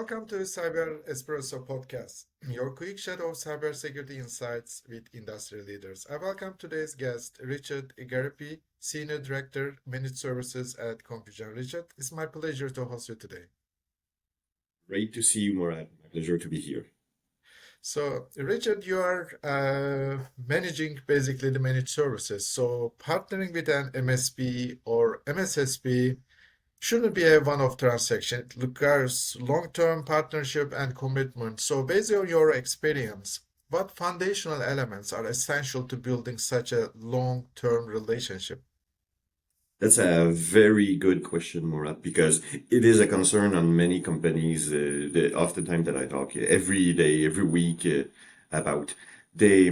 Welcome to Cyber Espresso Podcast, your quick shot of cybersecurity insights with industry leaders. I welcome today's guest, Richard Gariepy, Senior Director, Managed Services at Confusion. Richard, it's my pleasure to host you today. Great to see you, Murad. My pleasure to be here. So, Richard, you are managing basically the managed services. So, partnering with an MSP or MSSP shouldn't be a one-off transaction. It requires long-term partnership and commitment. So based on your experience, what foundational elements are essential to building such a long-term relationship? That's a very good question, Murad, because it is a concern on many companies. Oftentimes that I talk every day, every week about they.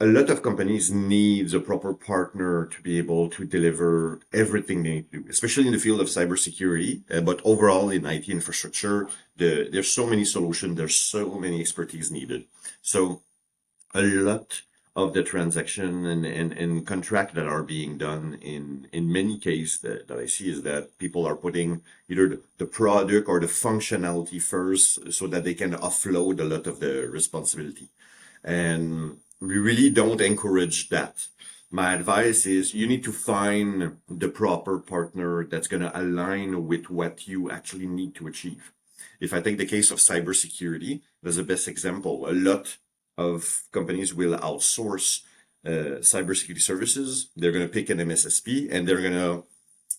A lot of companies need a proper partner to be able to deliver everything they need to do, especially in the field of cybersecurity, but overall in IT infrastructure. There's so many solutions, there's so many expertise needed. So a lot of the transaction and contract that are being done in many cases that I see is that people are putting either the product or the functionality first so that they can offload a lot of the responsibility. And we really don't encourage that. My advice is you need to find the proper partner that's going to align with what you actually need to achieve. If I take the case of cybersecurity, that's the best example. A lot of companies will outsource cybersecurity services. They're going to pick an MSSP and they're going to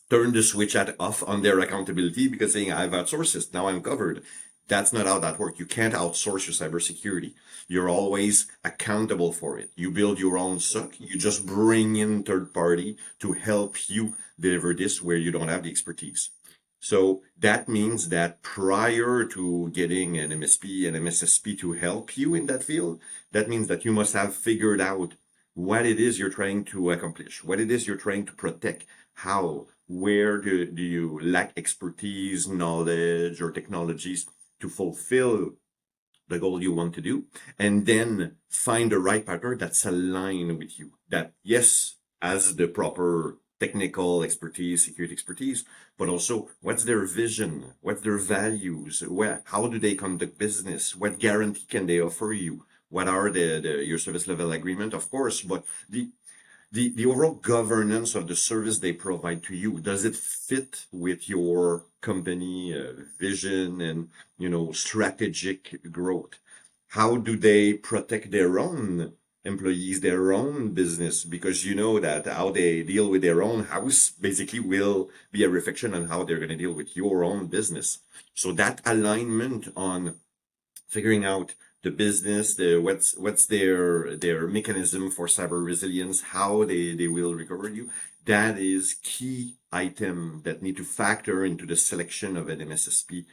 turn the switch at off on their accountability because saying I've outsourced it, now I'm covered. That's not how that works. You can't outsource your cybersecurity. You're always accountable for it. You build your own SOC. You just bring in third party to help you deliver this where you don't have the expertise. So that means that prior to getting an MSP and MSSP to help you in that field, that means that you must have figured out what it is you're trying to accomplish, what it is you're trying to protect, how, where do you lack expertise, knowledge, or technologies to fulfill the goal you want to do, and then find the right partner that's aligned with you. That, yes, has the proper technical expertise, security expertise, but also what's their vision, what's their values, how do they conduct business, what guarantee can they offer you, what are your service level agreement, of course, but the overall governance of the service they provide to you, does it fit with your company vision and strategic growth? How do they protect their own employees, their own business? Because you know that how they deal with their own house basically will be a reflection on how they're going to deal with your own business. So that alignment on figuring out the business, what's their mechanism for cyber resilience, how they will recover you. That is key item that need to factor into the selection of an MSSP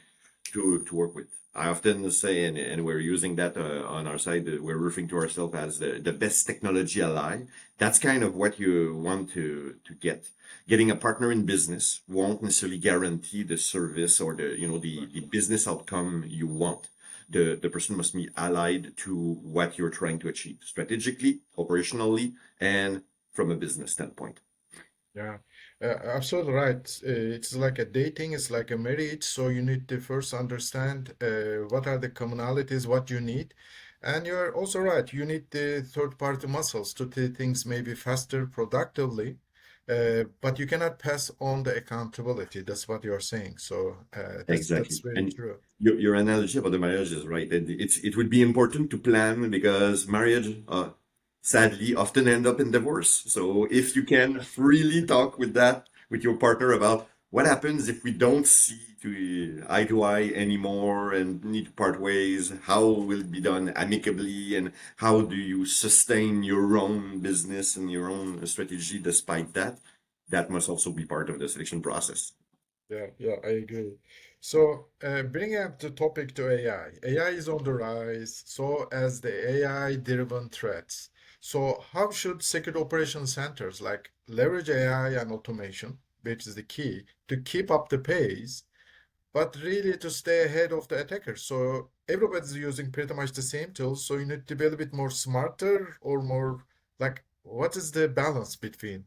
to work with. I often say, and we're using that on our side, we're referring to ourselves as the best technology ally. That's kind of what you want to get. Getting a partner in business won't necessarily guarantee the service or the business outcome you want. The person must be allied to what you're trying to achieve strategically, operationally, and from a business standpoint. Yeah, absolutely right. It's like a dating, it's like a marriage. So you need to first understand what are the commonalities, what you need. And you're also right. You need the third-party muscles to do things maybe faster, productively. But you cannot pass on the accountability. That's what you're saying. So that's Exactly. very And true. your analogy about the marriage is right. It would be important to plan because marriage, sadly, often end up in divorce. So if you can freely talk with your partner about what happens if we don't see eye to eye anymore and need to part ways, how will it be done amicably, and how do you sustain your own business and your own strategy despite that? That must also be part of the selection process. Yeah, yeah, I agree. So, bringing up the topic to AI. AI is on the rise, so as the AI-driven threats. So, how should security operations centers like leverage AI and automation, which is the key, to keep up the pace, but really to stay ahead of the attackers? So, everybody's using pretty much the same tools, so you need to be a little bit more smarter or more like, what is the balance between?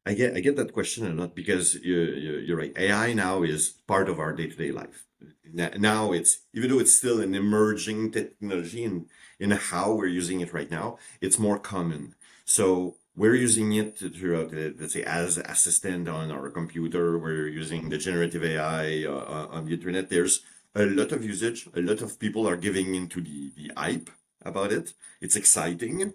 I get that question a lot because you're right. AI now is part of our day-to-day life. Now it's, even though it's still an emerging technology in how we're using it right now, it's more common. So we're using it throughout, let's say, as assistant on our computer. We're using the generative AI on the internet. There's a lot of usage. A lot of people are giving into the hype about it. It's exciting.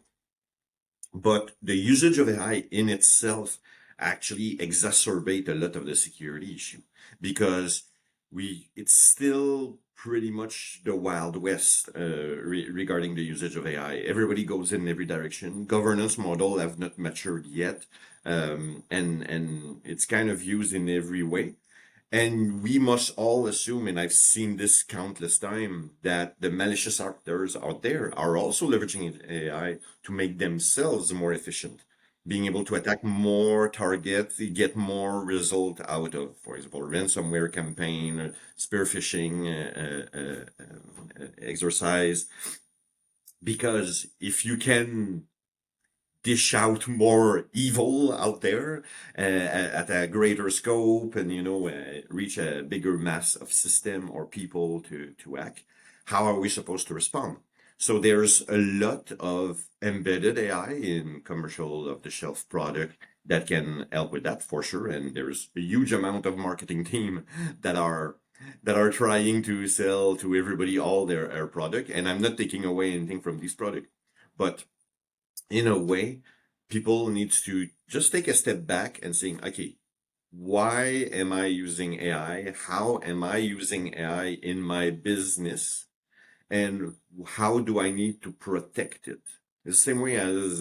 But the usage of AI in itself actually exacerbate a lot of the security issue because it's still pretty much the Wild West regarding the usage of AI. Everybody goes in every direction. Governance model have not matured yet, and it's kind of used in every way. And we must all assume, and I've seen this countless time, that the malicious actors out there are also leveraging AI to make themselves more efficient, being able to attack more targets, get more result out of, for example, ransomware campaign, spear phishing exercise. Because if you can dish out more evil out there at a greater scope, and reach a bigger mass of system or people to act, how are we supposed to respond? So there's a lot of embedded AI in commercial of the shelf product that can help with that for sure, and there's a huge amount of marketing team that are trying to sell to everybody all their product, and I'm not taking away anything from these product, but in a way, people needs to just take a step back and saying, okay, why am I using AI? How am I using AI in my business? And how do I need to protect it? The same way as,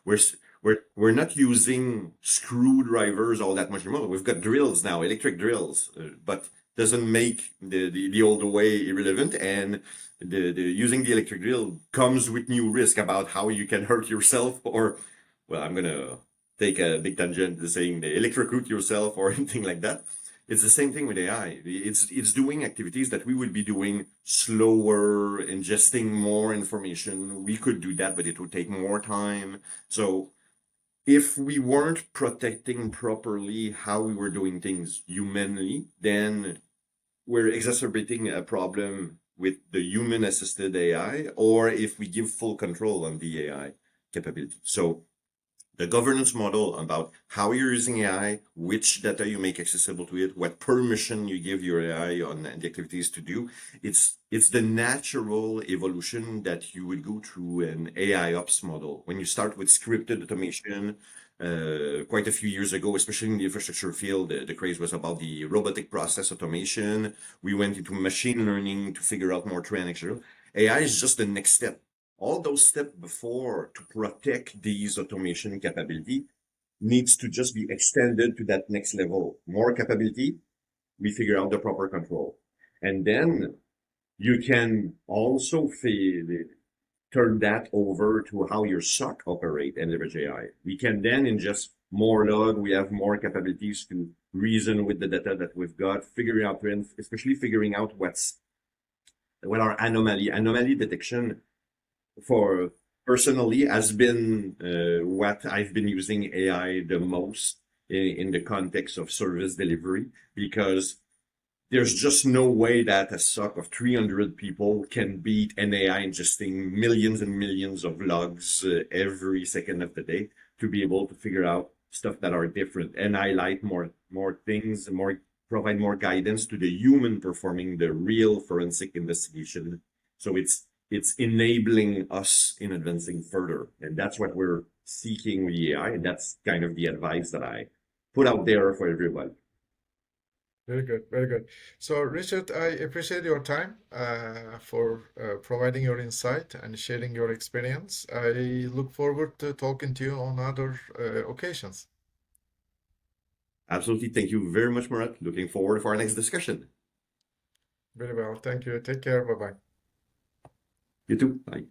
we're, we're not using screwdrivers all that much anymore. We've got drills now, electric drills, but doesn't make the old way irrelevant. And the using the electric drill comes with new risk about how you can hurt yourself, or, well, I'm gonna take a big tangent to saying the electrocute yourself or anything like that. It's the same thing with AI. It's doing activities that we would be doing slower, ingesting more information. We could do that, but it would take more time. So if we weren't protecting properly how we were doing things humanly, then we're exacerbating a problem with the human assisted AI, or if we give full control on the AI capability. So the governance model about how you're using AI, which data you make accessible to it, what permission you give your AI on the activities to do. It's the natural evolution that you would go through an AI ops model. When you start with scripted automation, quite a few years ago, especially in the infrastructure field, the craze was about the robotic process automation. We went into machine learning to figure out more trend, etc. AI is just the next step. All those steps before to protect these automation capability needs to just be extended to that next level. More capability, we figure out the proper control. And then you can also turn that over to how your SOC operate and leverage AI. We can then ingest more log. We have more capabilities to reason with the data that we've got, figuring out trends, especially figuring out what are anomaly detection for personally has been what I've been using AI the most in the context of service delivery, because there's just no way that a SOC of 300 people can beat an AI ingesting millions and millions of logs every second of the day to be able to figure out stuff that are different and highlight more things, more provide more guidance to the human performing the real forensic investigation. So it's enabling us in advancing further, and that's what we're seeking with AI, and that's kind of the advice that I put out there for everyone. Very good, very good. So, Richard, I appreciate your time for providing your insight and sharing your experience. I look forward to talking to you on other occasions. Absolutely. Thank you very much, Murat. Looking forward for our next discussion. Very well. Thank you. Take care. Bye bye. You too. Bye.